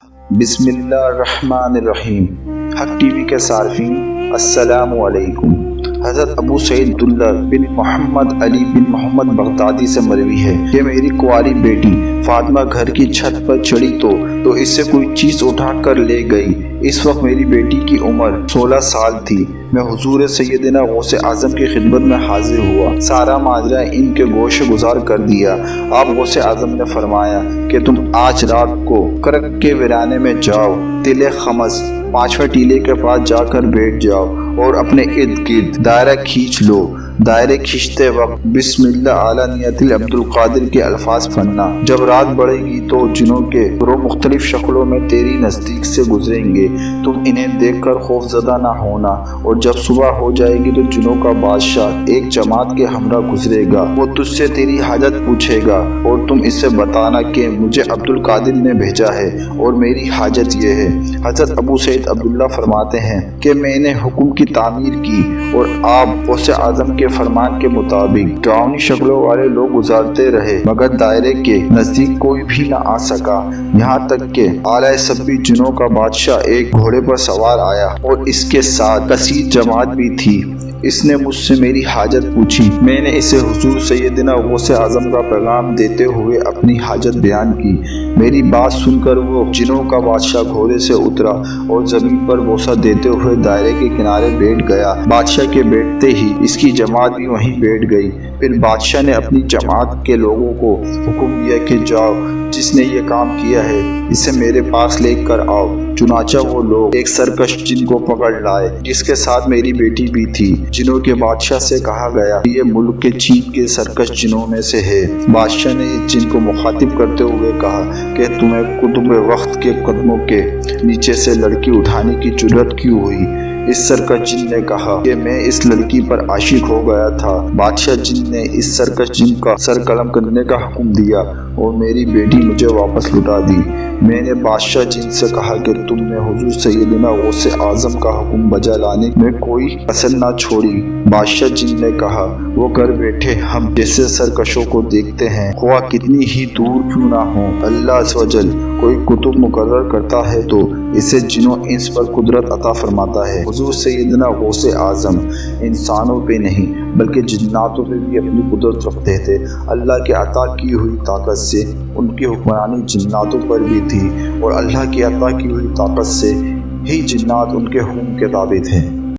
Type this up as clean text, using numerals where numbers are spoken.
بسم اللہ الرحمن الرحیم۔ حق ٹی وی کے صارفین السلام علیکم۔ حضرت ابو سعید عبداللہ بن محمد علی بن محمد بغدادی سے مروی ہے کہ میری کنواری بیٹی فاطمہ گھر کی چھت پر چڑھی تو اس سے کوئی چیز اٹھا کر لے گئی۔ اس وقت میری بیٹی کی عمر 16 سال تھی۔ میں حضور سیدنا غوث اعظم کی خدمت میں حاضر ہوا، سارا ماجرا ان کے گوشے گزار کر دیا۔ آپ غوث اعظم نے فرمایا کہ تم آج رات کو کرک کے ویرانے میں جاؤ، تلے خمس 5ویں ٹیلے کے پاس جا کر بیٹھ جاؤ اور اپنے ارد گرد دائرہ کھینچ لو۔ دائرے کھینچتے وقت بسم اللہ اعلی نیت عبد القادر کے الفاظ پڑھنا۔ جب رات بڑھے گی تو جنوں کے گروہ مختلف شکلوں میں تیری نزدیک سے گزریں گے، تم انہیں دیکھ کر خوف زدہ نہ ہونا، اور جب صبح ہو جائے گی تو جنوں کا بادشاہ ایک جماعت کے ہمراہ گزرے گا، وہ تجھ سے تیری حاجت پوچھے گا اور تم اس سے بتانا کہ مجھے عبد القادر نے بھیجا ہے اور میری حاجت یہ ہے۔ حضرت ابو سعید عبداللہ فرماتے ہیں کہ میں نے حکم کی تعمیر کی اور آپ غوث اعظم کے فرمان کے مطابق ڈراؤنی شکلوں والے لوگ گزارتے رہے، مگر دائرے کے نزدیک کوئی بھی نہ آ سکا، یہاں تک کہ اعلی سبھی جنوں کا بادشاہ ایک گھوڑے پر سوار آیا اور اس کے ساتھ کثیر جماعت بھی تھی۔ اس نے مجھ سے میری حاجت پوچھی، میں نے اسے حضور سیدنا غوث اعظم کا پیغام دیتے ہوئے اپنی حاجت بیان کی۔ میری بات سن کر وہ جنوں کا بادشاہ گھوڑے سے اترا اور زمین پر بوسہ دیتے ہوئے دائرے کے کنارے بیٹھ گیا۔ بادشاہ کے بیٹھتے ہی اس کی جماعت بھی وہیں بیٹھ گئی۔ پھر بادشاہ نے اپنی جماعت کے لوگوں کو حکم دیا کہ جاؤ، جس نے یہ کام کیا ہے اسے میرے پاس لے کر آؤ۔ چنانچہ وہ لوگ ایک سرکش جن کو پکڑ لائے، جس کے ساتھ میری بیٹی بھی تھی۔ جنوں کے بادشاہ سے کہا گیا کہ یہ ملک کے چین کے سرکش جنوں میں سے ہے۔ بادشاہ نے اس جن کو مخاطب کرتے ہوئے کہا کہ تمہیں قطب وقت کے قدموں کے نیچے سے لڑکی اٹھانے کی جرأت کیوں ہوئی؟ اس سرکش جن نے کہا کہ میں اس لڑکی پر عاشق ہو گیا تھا۔ بادشاہ جن نے اس سرکش جن کا سر قلم کرنے کا حکم دیا اور میری بیٹی مجھے واپس لوٹا دی۔ میں نے بادشاہ جن سے کہا کہ تم نے حضور سیدنا غوث اعظم کا حکم بجا لانے میں کوئی کسر نہ چھوڑی۔ بادشاہ جن نے کہا وہ گھر بیٹھے ہم جیسے سرکشوں کو دیکھتے ہیں، خواہ کتنی ہی دور کیوں نہ ہوں۔ اللہ عز و جل کوئی کتب مقرر کرتا ہے تو اسے جنوں انس پر قدرت عطا فرماتا ہے۔ حضور سیدنا غوث اعظم انسانوں پہ نہیں بلکہ جناتوں پہ بھی اپنی قدرت رکھتے تھے۔ اللہ کے عطا کی ہوئی طاقت سے ان کی حکمرانی جناتوں پر بھی تھی، اور اللہ کی عطا کی ہوئی طاقت سے ہی جنات ان کے حکم کے تابع تھے۔